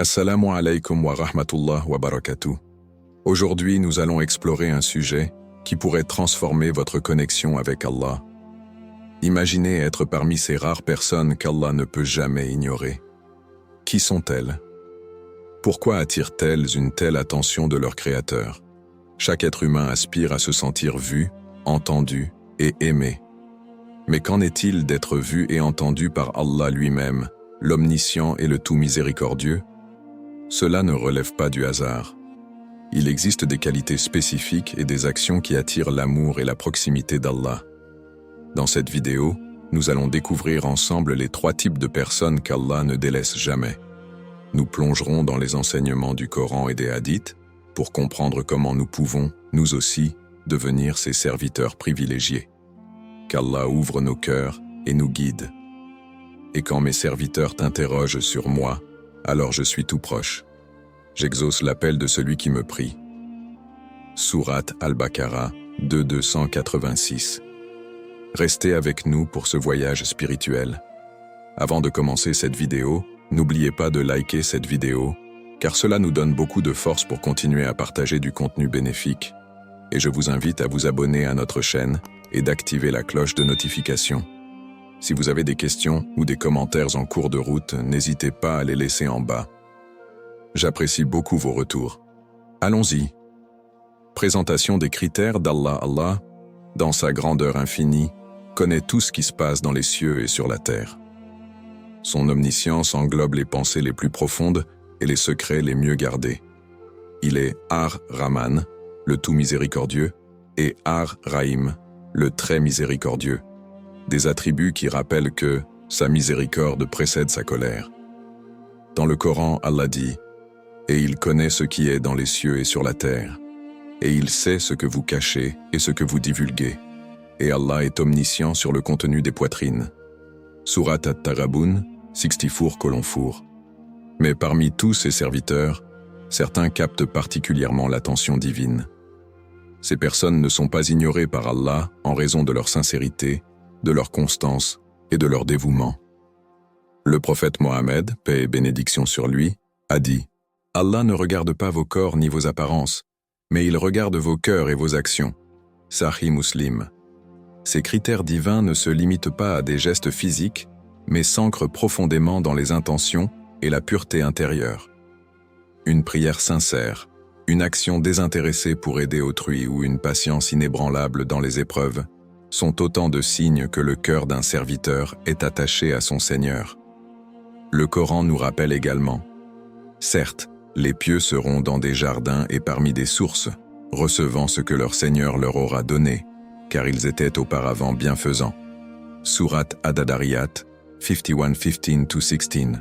Assalamu alaikum wa rahmatullah wa barakatuh. Aujourd'hui, nous allons explorer un sujet qui pourrait transformer votre connexion avec Allah. Imaginez être parmi ces rares personnes qu'Allah ne peut jamais ignorer. Qui sont-elles? Pourquoi attirent-elles une telle attention de leur Créateur? Chaque être humain aspire à se sentir vu, entendu et aimé. Mais qu'en est-il d'être vu et entendu par Allah lui-même, l'omniscient et le tout miséricordieux? Cela ne relève pas du hasard. Il existe des qualités spécifiques et des actions qui attirent l'amour et la proximité d'Allah. Dans cette vidéo, nous allons découvrir ensemble les 3 types de personnes qu'Allah ne délaisse jamais. Nous plongerons dans les enseignements du Coran et des hadiths pour comprendre comment nous pouvons, nous aussi, devenir ses serviteurs privilégiés. Qu'Allah ouvre nos cœurs et nous guide. Et quand mes serviteurs t'interrogent sur moi, alors je suis tout proche. J'exauce l'appel de celui qui me prie. Sourate Al-Baqarah 286. Restez avec nous pour ce voyage spirituel. Avant de commencer cette vidéo, n'oubliez pas de liker cette vidéo, car cela nous donne beaucoup de force pour continuer à partager du contenu bénéfique. Et je vous invite à vous abonner à notre chaîne et d'activer la cloche de notification. Si vous avez des questions ou des commentaires en cours de route, n'hésitez pas à les laisser en bas. J'apprécie beaucoup vos retours. Allons-y. Présentation des critères d'Allah. Allah, dans sa grandeur infinie, connaît tout ce qui se passe dans les cieux et sur la terre. Son omniscience englobe les pensées les plus profondes et les secrets les mieux gardés. Il est Ar-Rahman, le tout miséricordieux, et Ar-Rahim, le très miséricordieux. Des attributs qui rappellent que sa miséricorde précède sa colère. Dans le Coran, Allah dit « Et il connaît ce qui est dans les cieux et sur la terre, et il sait ce que vous cachez et ce que vous divulguez, et Allah est omniscient sur le contenu des poitrines. » Sourate At-Taghabun, 64:4. Mais parmi tous ses serviteurs, certains captent particulièrement l'attention divine. Ces personnes ne sont pas ignorées par Allah en raison de leur sincérité, de leur constance et de leur dévouement. Le prophète Mohammed, paix et bénédiction sur lui, a dit « Allah ne regarde pas vos corps ni vos apparences, mais il regarde vos cœurs et vos actions. » Sahih Muslim. Ces critères divins ne se limitent pas à des gestes physiques, mais s'ancrent profondément dans les intentions et la pureté intérieure. Une prière sincère, une action désintéressée pour aider autrui ou une patience inébranlable dans les épreuves sont autant de signes que le cœur d'un serviteur est attaché à son Seigneur. Le Coran nous rappelle également « Certes, les pieux seront dans des jardins et parmi des sources, recevant ce que leur Seigneur leur aura donné, car ils étaient auparavant bienfaisants. » Sourate Ad-Dariyat 51:15-16.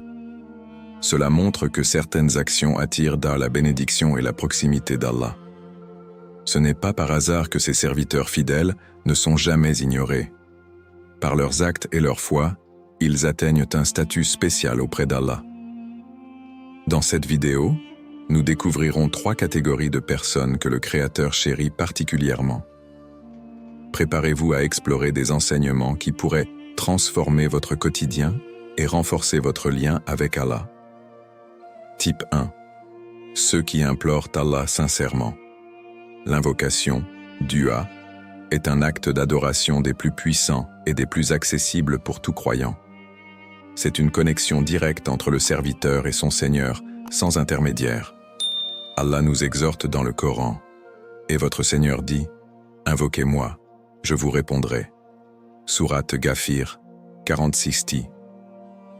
Cela montre que certaines actions attirent dans la bénédiction et la proximité d'Allah. Ce n'est pas par hasard que ces serviteurs fidèles ne sont jamais ignorés. Par leurs actes et leur foi, ils atteignent un statut spécial auprès d'Allah. Dans cette vidéo, nous découvrirons 3 catégories de personnes que le Créateur chérit particulièrement. Préparez-vous à explorer des enseignements qui pourraient transformer votre quotidien et renforcer votre lien avec Allah. Type 1. Ceux qui implorent Allah sincèrement. L'invocation, dua, est un acte d'adoration des plus puissants et des plus accessibles pour tout croyant. C'est une connexion directe entre le serviteur et son Seigneur, sans intermédiaire. Allah nous exhorte dans le Coran. Et votre Seigneur dit, « Invoquez-moi, je vous répondrai. » Sourate Ghafir 46.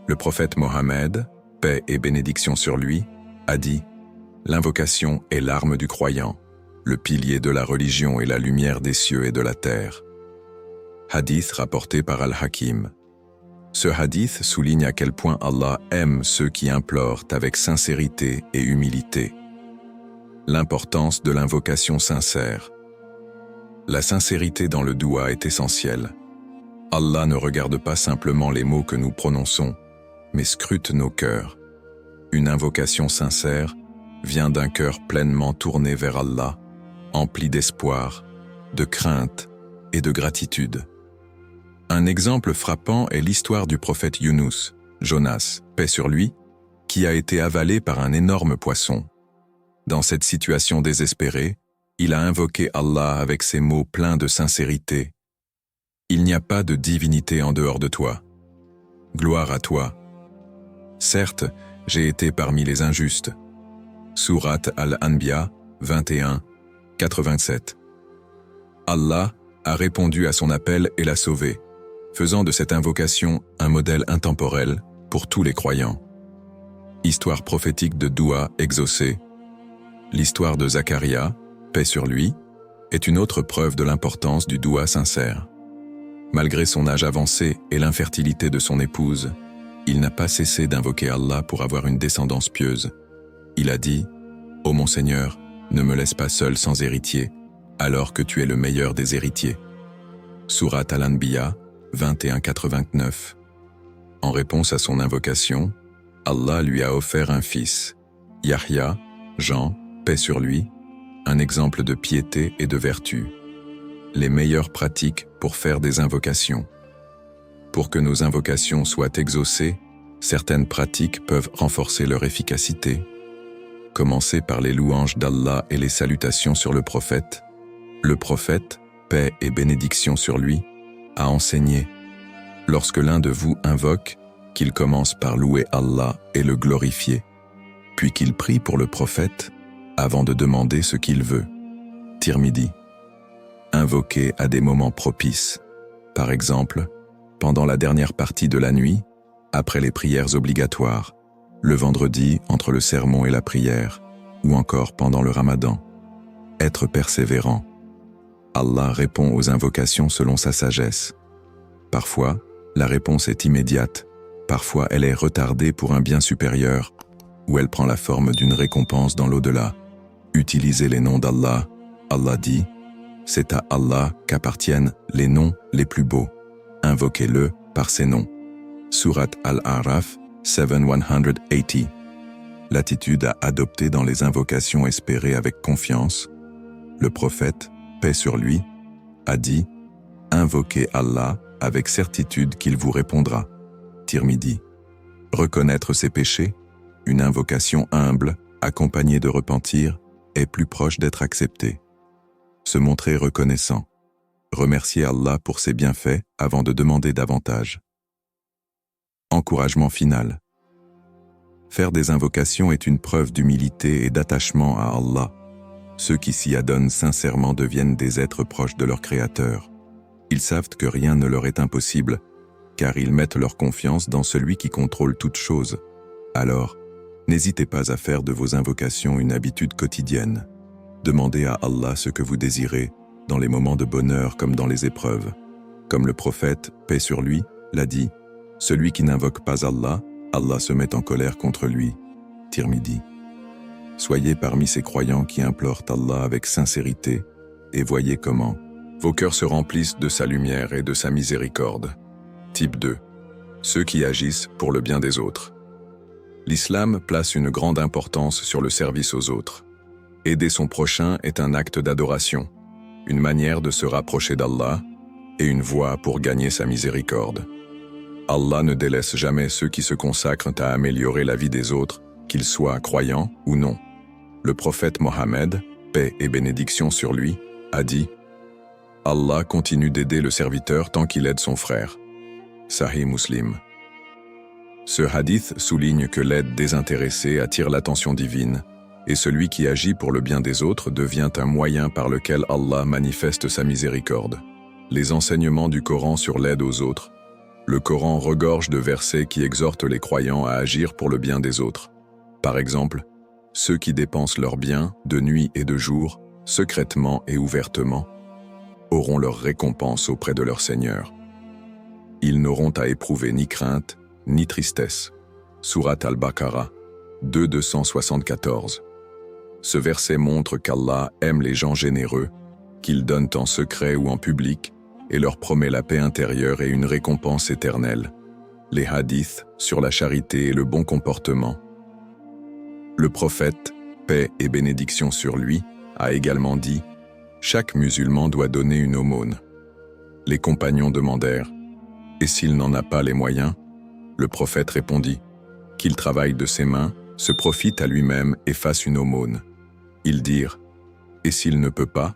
Le prophète Mohammed, paix et bénédiction sur lui, a dit « L'invocation est l'arme du croyant, le pilier de la religion et la lumière des cieux et de la terre. » Hadith rapporté par Al-Hakim. Ce hadith souligne à quel point Allah aime ceux qui implorent avec sincérité et humilité. L'importance de l'invocation sincère. La sincérité dans le doua est essentielle. Allah ne regarde pas simplement les mots que nous prononçons, mais scrute nos cœurs. Une invocation sincère vient d'un cœur pleinement tourné vers Allah, empli d'espoir, de crainte et de gratitude. Un exemple frappant est l'histoire du prophète Yunus, Jonas, paix sur lui, qui a été avalé par un énorme poisson. Dans cette situation désespérée, il a invoqué Allah avec ces mots pleins de sincérité. « Il n'y a pas de divinité en dehors de toi. Gloire à toi. Certes, j'ai été parmi les injustes. » Sourate Al-Anbiya 21, 87. Allah a répondu à son appel et l'a sauvé, faisant de cette invocation un modèle intemporel pour tous les croyants. Histoire prophétique de doua exaucée. L'histoire de Zacharia, paix sur lui, est une autre preuve de l'importance du doua sincère. Malgré son âge avancé et l'infertilité de son épouse, il n'a pas cessé d'invoquer Allah pour avoir une descendance pieuse. Il a dit « Ô mon Seigneur, ne me laisse pas seul sans héritier, alors que tu es le meilleur des héritiers. » Sourate Al-Anbiya 21-89. En réponse à son invocation, Allah lui a offert un fils, Yahya, Jean, paix sur lui, un exemple de piété et de vertu. Les meilleures pratiques pour faire des invocations. Pour que nos invocations soient exaucées, certaines pratiques peuvent renforcer leur efficacité. Commencez par les louanges d'Allah et les salutations sur le prophète. Le prophète, paix et bénédiction sur lui, a enseigné. Lorsque l'un de vous invoque, qu'il commence par louer Allah et le glorifier, puis qu'il prie pour le prophète avant de demander ce qu'il veut. Tirmidhi. Invoquer à des moments propices, par exemple, pendant la dernière partie de la nuit, après les prières obligatoires, le vendredi entre le sermon et la prière, ou encore pendant le ramadan. Être persévérant. Allah répond aux invocations selon sa sagesse. Parfois, la réponse est immédiate, parfois elle est retardée pour un bien supérieur, ou elle prend la forme d'une récompense dans l'au-delà. Utilisez les noms d'Allah. Allah dit, c'est à Allah qu'appartiennent les noms les plus beaux. Invoquez-le par ces noms. Sourate Al-A'raf 7-180. L'attitude à adopter dans les invocations espérées avec confiance. Le prophète, paix sur lui, a dit « Invoquez Allah avec certitude qu'il vous répondra. » Tirmidhi. Reconnaître ses péchés, une invocation humble, accompagnée de repentir, est plus proche d'être acceptée. Se montrer reconnaissant. Remercier Allah pour ses bienfaits avant de demander davantage. Encouragement final. Faire des invocations est une preuve d'humilité et d'attachement à Allah. Ceux qui s'y adonnent sincèrement deviennent des êtres proches de leur Créateur. Ils savent que rien ne leur est impossible, car ils mettent leur confiance dans celui qui contrôle toutes choses. Alors, n'hésitez pas à faire de vos invocations une habitude quotidienne. Demandez à Allah ce que vous désirez, dans les moments de bonheur comme dans les épreuves. Comme le prophète, paix sur lui, l'a dit, « Celui qui n'invoque pas Allah, Allah se met en colère contre lui. » Tirmidhi. Soyez parmi ces croyants qui implorent Allah avec sincérité et voyez comment vos cœurs se remplissent de sa lumière et de sa miséricorde. Type 2. Ceux qui agissent pour le bien des autres. L'islam place une grande importance sur le service aux autres. Aider son prochain est un acte d'adoration, une manière de se rapprocher d'Allah et une voie pour gagner sa miséricorde. Allah ne délaisse jamais ceux qui se consacrent à améliorer la vie des autres, qu'ils soient croyants ou non. Le prophète Mohammed, paix et bénédiction sur lui, a dit « Allah continue d'aider le serviteur tant qu'il aide son frère. » Sahih Muslim. Ce hadith souligne que l'aide désintéressée attire l'attention divine, et celui qui agit pour le bien des autres devient un moyen par lequel Allah manifeste sa miséricorde. Les enseignements du Coran sur l'aide aux autres. Le Coran regorge de versets qui exhortent les croyants à agir pour le bien des autres. Par exemple, ceux qui dépensent leurs biens, de nuit et de jour, secrètement et ouvertement, auront leur récompense auprès de leur Seigneur. Ils n'auront à éprouver ni crainte, ni tristesse. Sourate Al-Baqarah 2-274. Ce verset montre qu'Allah aime les gens généreux, qu'il donne en secret ou en public, et leur promet la paix intérieure et une récompense éternelle. Les hadiths sur la charité et le bon comportement. Le prophète, paix et bénédiction sur lui, a également dit « Chaque musulman doit donner une aumône. » Les compagnons demandèrent « Et s'il n'en a pas les moyens ?» Le prophète répondit « qu'il travaille de ses mains, se profite à lui-même et fasse une aumône. Ils dirent, et s'il ne peut pas,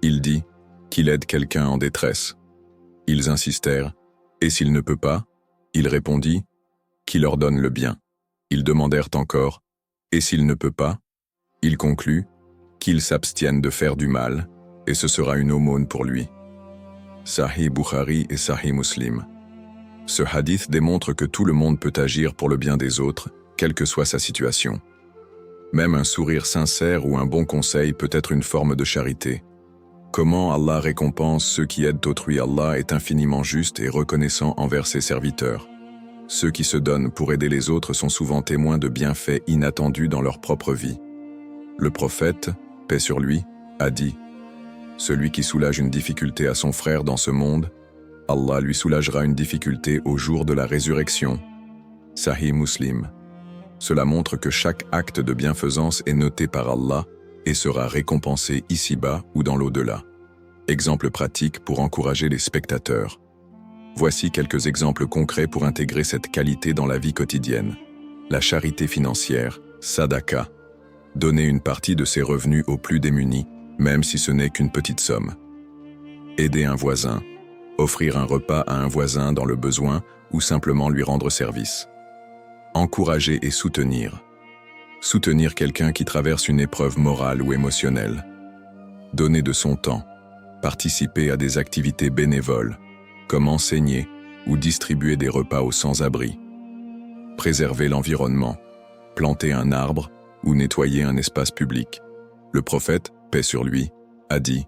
il dit, qu'il aide quelqu'un en détresse. Ils insistèrent, et s'il ne peut pas, il répondit, qu'il ordonne le bien. Ils demandèrent encore, et s'il ne peut pas, il conclut, qu'il s'abstienne de faire du mal, et ce sera une aumône pour lui. Sahih Bukhari et Sahih Muslim. Ce hadith démontre que tout le monde peut agir pour le bien des autres, quelle que soit sa situation. Même un sourire sincère ou un bon conseil peut être une forme de charité. Comment Allah récompense ceux qui aident autrui? Allah est infiniment juste et reconnaissant envers ses serviteurs. Ceux qui se donnent pour aider les autres sont souvent témoins de bienfaits inattendus dans leur propre vie. Le prophète, paix sur lui, a dit « Celui qui soulage une difficulté à son frère dans ce monde, Allah lui soulagera une difficulté au jour de la résurrection. » Sahih Muslim. Cela montre que chaque acte de bienfaisance est noté par Allah et sera récompensé ici-bas ou dans l'au-delà. Exemple pratique pour encourager les spectateurs. Voici quelques exemples concrets pour intégrer cette qualité dans la vie quotidienne. La charité financière, sadaqa. Donner une partie de ses revenus aux plus démunis, même si ce n'est qu'une petite somme. Aider un voisin. Offrir un repas à un voisin dans le besoin ou simplement lui rendre service. Encourager et soutenir. Soutenir quelqu'un qui traverse une épreuve morale ou émotionnelle. Donner de son temps. Participer à des activités bénévoles, comme enseigner ou distribuer des repas aux sans-abri. Préserver l'environnement. Planter un arbre ou nettoyer un espace public. Le prophète, paix sur lui, a dit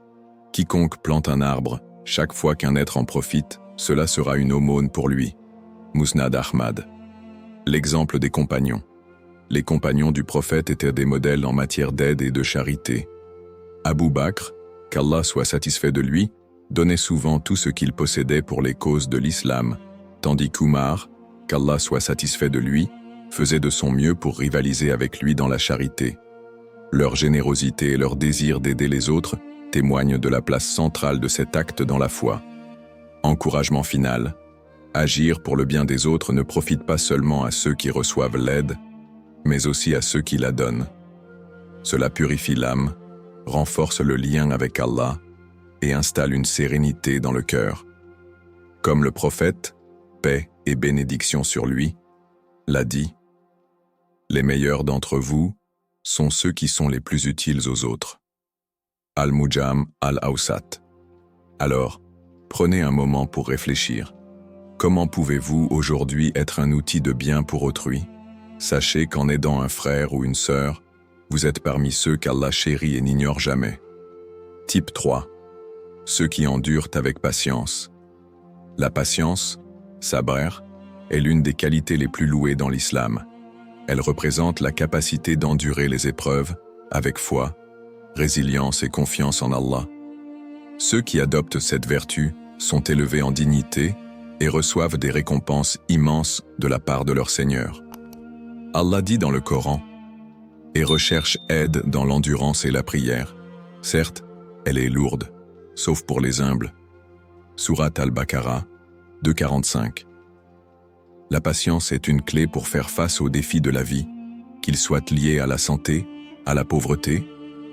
« Quiconque plante un arbre, chaque fois qu'un être en profite, cela sera une aumône pour lui. » Musnad Ahmad. L'exemple des compagnons. Les compagnons du prophète étaient des modèles en matière d'aide et de charité. Abu Bakr, qu'Allah soit satisfait de lui, donnait souvent tout ce qu'il possédait pour les causes de l'islam, tandis qu'Umar, qu'Allah soit satisfait de lui, faisait de son mieux pour rivaliser avec lui dans la charité. Leur générosité et leur désir d'aider les autres témoignent de la place centrale de cet acte dans la foi. Encouragement final. Agir pour le bien des autres ne profite pas seulement à ceux qui reçoivent l'aide, mais aussi à ceux qui la donnent. Cela purifie l'âme, renforce le lien avec Allah et installe une sérénité dans le cœur. Comme le prophète, paix et bénédiction sur lui, l'a dit, « Les meilleurs d'entre vous sont ceux qui sont les plus utiles aux autres. » Al-Mujam al-Awsat. Alors, prenez un moment pour réfléchir. Comment pouvez-vous aujourd'hui être un outil de bien pour autrui? Sachez qu'en aidant un frère ou une sœur, vous êtes parmi ceux qu'Allah chérit et n'ignore jamais. Type 3. Ceux qui endurent avec patience. La patience, sabr, est l'une des qualités les plus louées dans l'islam. Elle représente la capacité d'endurer les épreuves avec foi, résilience et confiance en Allah. Ceux qui adoptent cette vertu sont élevés en dignité et reçoivent des récompenses immenses de la part de leur Seigneur. Allah dit dans le Coran, « Et recherche aide dans l'endurance et la prière. Certes, elle est lourde, sauf pour les humbles. » Sourate Al-Baqarah, 2:45. La patience est une clé pour faire face aux défis de la vie, qu'ils soient liés à la santé, à la pauvreté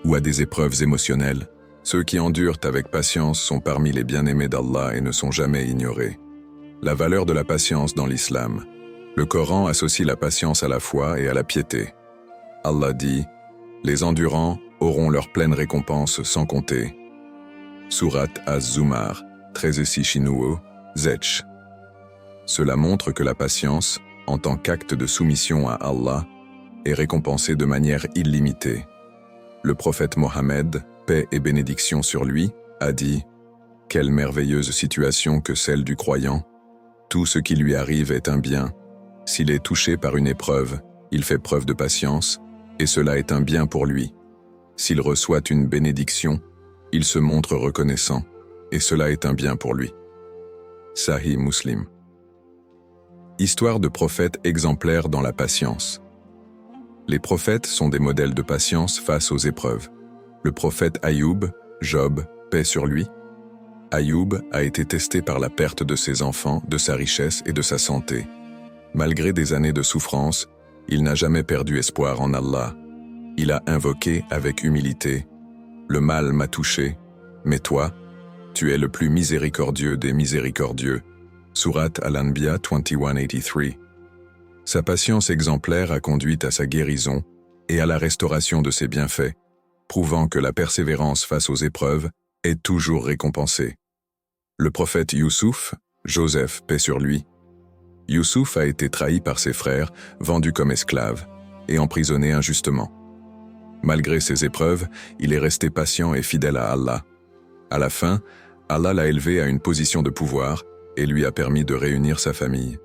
ou à des épreuves émotionnelles. Ceux qui endurent avec patience sont parmi les bien-aimés d'Allah et ne sont jamais ignorés. La valeur de la patience dans l'islam. Le Coran associe la patience à la foi et à la piété. Allah dit « Les endurants auront leur pleine récompense sans compter. » Sourate Az-Zumar, 13-6 Zech. Cela montre que la patience, en tant qu'acte de soumission à Allah, est récompensée de manière illimitée. Le prophète Mohammed, paix et bénédiction sur lui, a dit « Quelle merveilleuse situation que celle du croyant. Tout ce qui lui arrive est un bien. S'il est touché par une épreuve, il fait preuve de patience, et cela est un bien pour lui. S'il reçoit une bénédiction, il se montre reconnaissant, et cela est un bien pour lui. » Sahih Muslim. Histoire de prophètes exemplaires dans la patience. Les prophètes sont des modèles de patience face aux épreuves. Le prophète Ayoub, Job, paix sur lui. Ayoub a été testé par la perte de ses enfants, de sa richesse et de sa santé. Malgré des années de souffrance, il n'a jamais perdu espoir en Allah. Il a invoqué avec humilité « Le mal m'a touché, mais toi, tu es le plus miséricordieux des miséricordieux » Sourate Al-Anbiya 2183. Sa patience exemplaire a conduit à sa guérison et à la restauration de ses bienfaits, prouvant que la persévérance face aux épreuves est toujours récompensée. Le prophète Youssouf, Joseph, paix sur lui. Youssouf a été trahi par ses frères, vendu comme esclave et emprisonné injustement. Malgré ces épreuves, il est resté patient et fidèle à Allah. À la fin, Allah l'a élevé à une position de pouvoir et lui a permis de réunir sa famille.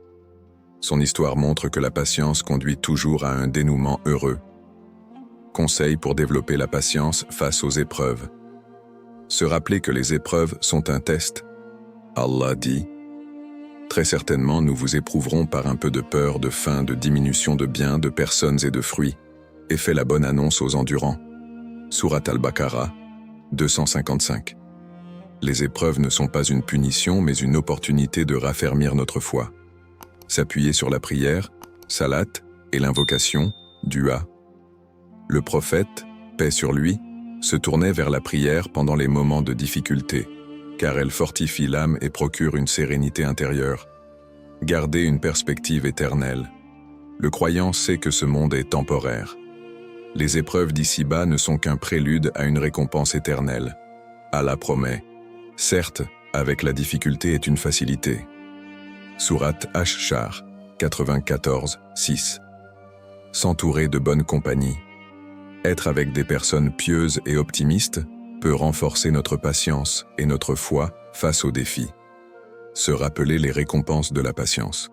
Son histoire montre que la patience conduit toujours à un dénouement heureux. Conseil pour développer la patience face aux épreuves. Se rappeler que les épreuves sont un test. Allah dit « Très certainement nous vous éprouverons par un peu de peur, de faim, de diminution de biens, de personnes et de fruits, et fait la bonne annonce aux endurants. » Sourate Al-Baqarah, 255. Les épreuves ne sont pas une punition, mais une opportunité de raffermir notre foi. S'appuyer sur la prière, salat, et l'invocation, dua. Le prophète, paix sur lui, se tournait vers la prière pendant les moments de difficulté, car elle fortifie l'âme et procure une sérénité intérieure. Garder une perspective éternelle. Le croyant sait que ce monde est temporaire. Les épreuves d'ici-bas ne sont qu'un prélude à une récompense éternelle. Allah promet. Certes, avec la difficulté est une facilité. Sourate Ash-Shar, 94, 6. S'entourer de bonne compagnie. Être avec des personnes pieuses et optimistes peut renforcer notre patience et notre foi face aux défis. Se rappeler les récompenses de la patience.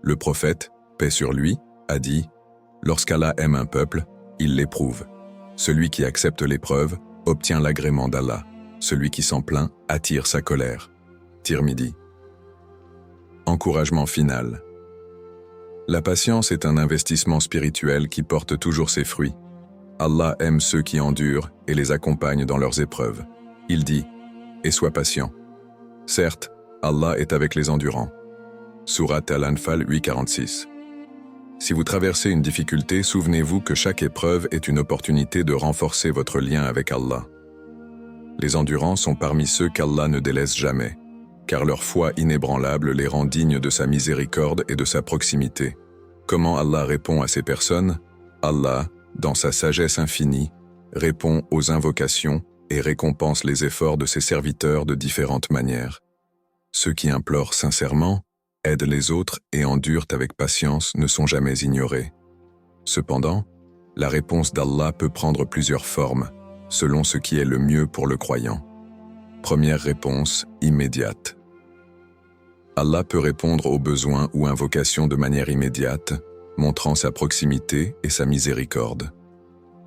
Le prophète, paix sur lui, a dit « Lorsqu'Allah aime un peuple, il l'éprouve. Celui qui accepte l'épreuve obtient l'agrément d'Allah. Celui qui s'en plaint attire sa colère. » Tirmidhi. Encouragement final. La patience est un investissement spirituel qui porte toujours ses fruits. Allah aime ceux qui endurent et les accompagne dans leurs épreuves. Il dit « Et sois patient. » Certes, Allah est avec les endurants. Sourate Al-Anfal 8:46. Si vous traversez une difficulté, souvenez-vous que chaque épreuve est une opportunité de renforcer votre lien avec Allah. Les endurants sont parmi ceux qu'Allah ne délaisse jamais, car leur foi inébranlable les rend dignes de sa miséricorde et de sa proximité. Comment Allah répond à ces personnes? Allah, dans sa sagesse infinie, répond aux invocations et récompense les efforts de ses serviteurs de différentes manières. Ceux qui implorent sincèrement, aident les autres et endurent avec patience ne sont jamais ignorés. Cependant, la réponse d'Allah peut prendre plusieurs formes, selon ce qui est le mieux pour le croyant. Première réponse, immédiate. Allah peut répondre aux besoins ou invocations de manière immédiate, montrant sa proximité et sa miséricorde.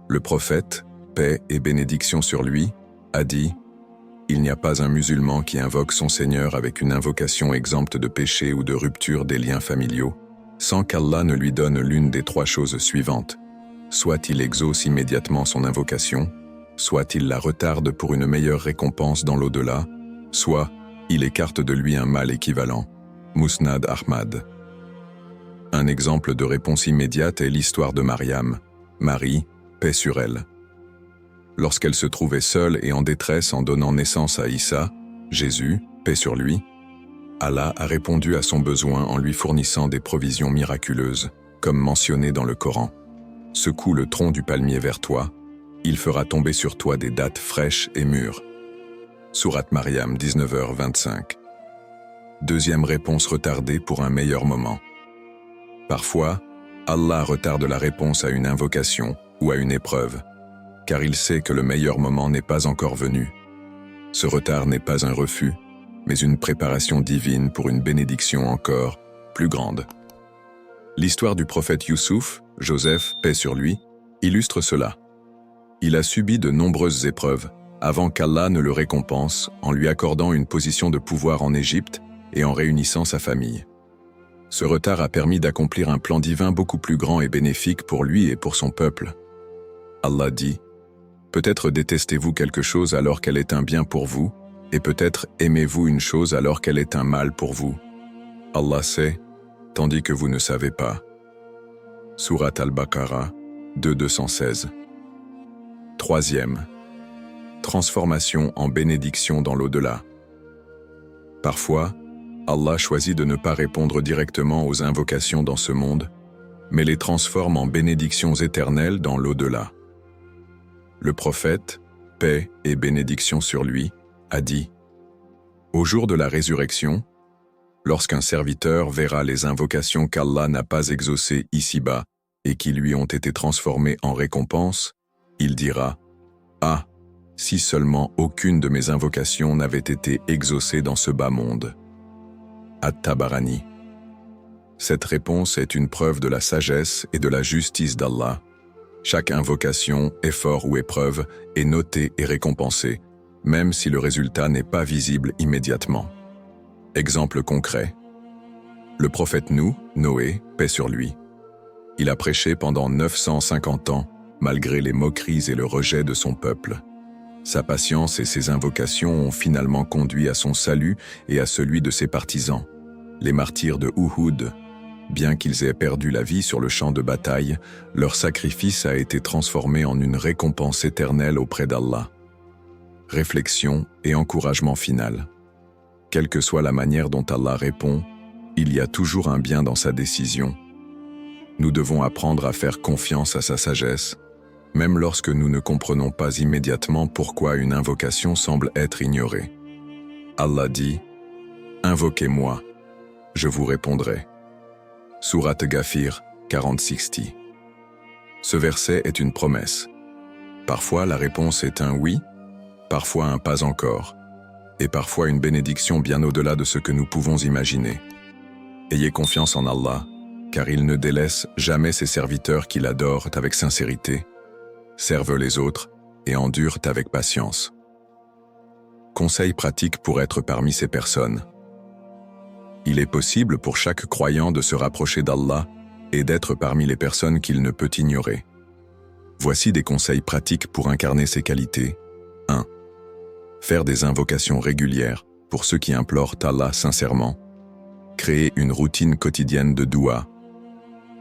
Le prophète, paix et bénédiction sur lui, a dit « Il n'y a pas un musulman qui invoque son Seigneur avec une invocation exempte de péché ou de rupture des liens familiaux, sans qu'Allah ne lui donne l'une des trois choses suivantes. Soit il exauce immédiatement son invocation, soit il la retarde pour une meilleure récompense dans l'au-delà, soit il écarte de lui un mal équivalent. » Musnad Ahmad. Un exemple de réponse immédiate est l'histoire de Mariam, Marie, paix sur elle. Lorsqu'elle se trouvait seule et en détresse en donnant naissance à Issa, Jésus, paix sur lui, Allah a répondu à son besoin en lui fournissant des provisions miraculeuses, comme mentionné dans le Coran. « Secoue le tronc du palmier vers toi, il fera tomber sur toi des dattes fraîches et mûres. » Sourate Mariam 19h25. Deuxième réponse retardée pour un meilleur moment. Parfois, Allah retarde la réponse à une invocation ou à une épreuve, car il sait que le meilleur moment n'est pas encore venu. Ce retard n'est pas un refus, mais une préparation divine pour une bénédiction encore plus grande. L'histoire du prophète Youssouf, Joseph, paix sur lui, illustre cela. Il a subi de nombreuses épreuves avant qu'Allah ne le récompense en lui accordant une position de pouvoir en Égypte et en réunissant sa famille. Ce retard a permis d'accomplir un plan divin beaucoup plus grand et bénéfique pour lui et pour son peuple. Allah dit « Peut-être détestez-vous quelque chose alors qu'elle est un bien pour vous, et peut-être aimez-vous une chose alors qu'elle est un mal pour vous. Allah sait, tandis que vous ne savez pas. Sourate Al-Baqarah 2:216. Troisième, transformation en bénédiction dans l'au-delà. Parfois, Allah choisit de ne pas répondre directement aux invocations dans ce monde, mais les transforme en bénédictions éternelles dans l'au-delà. Le prophète, paix et bénédiction sur lui, a dit « Au jour de la résurrection, lorsqu'un serviteur verra les invocations qu'Allah n'a pas exaucées ici-bas et qui lui ont été transformées en récompense, il dira « Ah, si seulement aucune de mes invocations n'avait été exaucée dans ce bas monde. » At-Tabarani. Cette réponse est une preuve de la sagesse et de la justice d'Allah. Chaque invocation, effort ou épreuve est notée et récompensée, même si le résultat n'est pas visible immédiatement. Exemple concret. Le prophète Noé, paix sur lui. Il a prêché pendant 950 ans, malgré les moqueries et le rejet de son peuple. Sa patience et ses invocations ont finalement conduit à son salut et à celui de ses partisans, les martyrs de Uhud. Bien qu'ils aient perdu la vie sur le champ de bataille, leur sacrifice a été transformé en une récompense éternelle auprès d'Allah. Réflexion et encouragement final. Quelle que soit la manière dont Allah répond, il y a toujours un bien dans sa décision. Nous devons apprendre à faire confiance à sa sagesse, même lorsque nous ne comprenons pas immédiatement pourquoi une invocation semble être ignorée. Allah dit « Invoquez-moi, je vous répondrai ». Sourate Ghafir 40:60. Ce verset est une promesse. Parfois la réponse est un oui, parfois un pas encore, et parfois une bénédiction bien au-delà de ce que nous pouvons imaginer. Ayez confiance en Allah, car il ne délaisse jamais ses serviteurs qui l'adorent avec sincérité, servent les autres et endurent avec patience. Conseils pratiques pour être parmi ces personnes. Il est possible pour chaque croyant de se rapprocher d'Allah et d'être parmi les personnes qu'il ne peut ignorer. Voici des conseils pratiques pour incarner ces qualités. 1. Faire des invocations régulières pour ceux qui implorent Allah sincèrement. Créer une routine quotidienne de doua.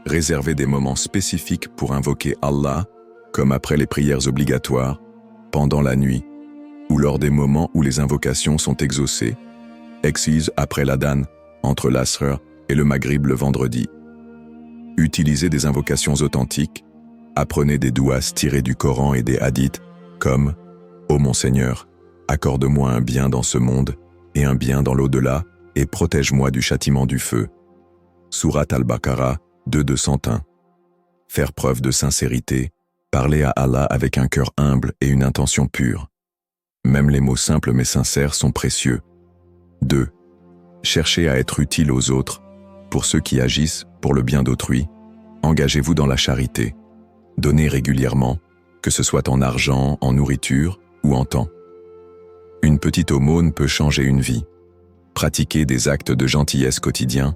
Réserver des moments spécifiques pour invoquer Allah, comme après les prières obligatoires, pendant la nuit, ou lors des moments où les invocations sont exaucées, exige après l'adhan, entre l'Asr et le Maghrib le vendredi. Utilisez des invocations authentiques, apprenez des douas tirées du Coran et des hadiths, comme « Ô mon Seigneur, accorde-moi un bien dans ce monde et un bien dans l'au-delà, et protège-moi du châtiment du feu ». Sourate Al-Baqarah 2:201. Faire preuve de sincérité, parler à Allah avec un cœur humble et une intention pure. Même les mots simples mais sincères sont précieux. 2. Cherchez à être utile aux autres. Pour ceux qui agissent pour le bien d'autrui, engagez-vous dans la charité. Donnez régulièrement, que ce soit en argent, en nourriture ou en temps. Une petite aumône peut changer une vie. Pratiquez des actes de gentillesse quotidiens,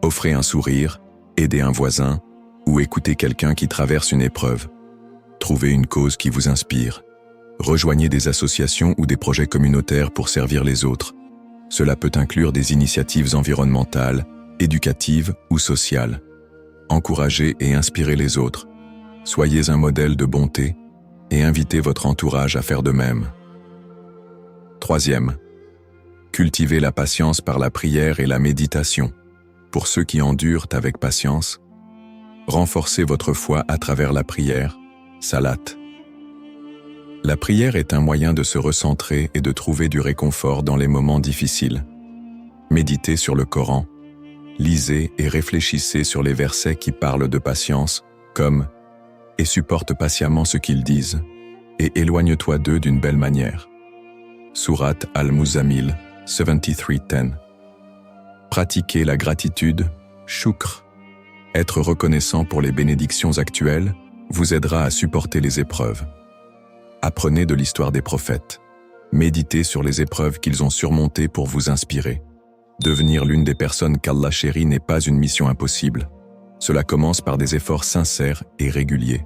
offrez un sourire, aidez un voisin ou écoutez quelqu'un qui traverse une épreuve. Trouvez une cause qui vous inspire. Rejoignez des associations ou des projets communautaires pour servir les autres. Cela peut inclure des initiatives environnementales, éducatives ou sociales. Encouragez et inspirez les autres. Soyez un modèle de bonté et invitez votre entourage à faire de même. 3. Cultivez la patience par la prière et la méditation. Pour ceux qui endurent avec patience, renforcez votre foi à travers la prière, salat. La prière est un moyen de se recentrer et de trouver du réconfort dans les moments difficiles. Méditez sur le Coran, lisez et réfléchissez sur les versets qui parlent de patience, comme « et supporte patiemment ce qu'ils disent, et éloigne-toi d'eux d'une belle manière ». Sourate Al-Muzammil 73:10. Pratiquez la gratitude, shukr. Être reconnaissant pour les bénédictions actuelles vous aidera à supporter les épreuves. Apprenez de l'histoire des prophètes. Méditez sur les épreuves qu'ils ont surmontées pour vous inspirer. Devenir l'une des personnes qu'Allah chérit n'est pas une mission impossible. Cela commence par des efforts sincères et réguliers.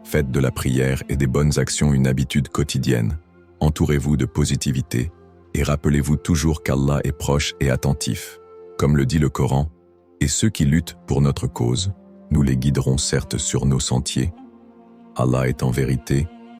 Faites de la prière et des bonnes actions une habitude quotidienne. Entourez-vous de positivité et rappelez-vous toujours qu'Allah est proche et attentif. Comme le dit le Coran, Et ceux qui luttent pour notre cause, nous les guiderons certes sur nos sentiers. Allah est en vérité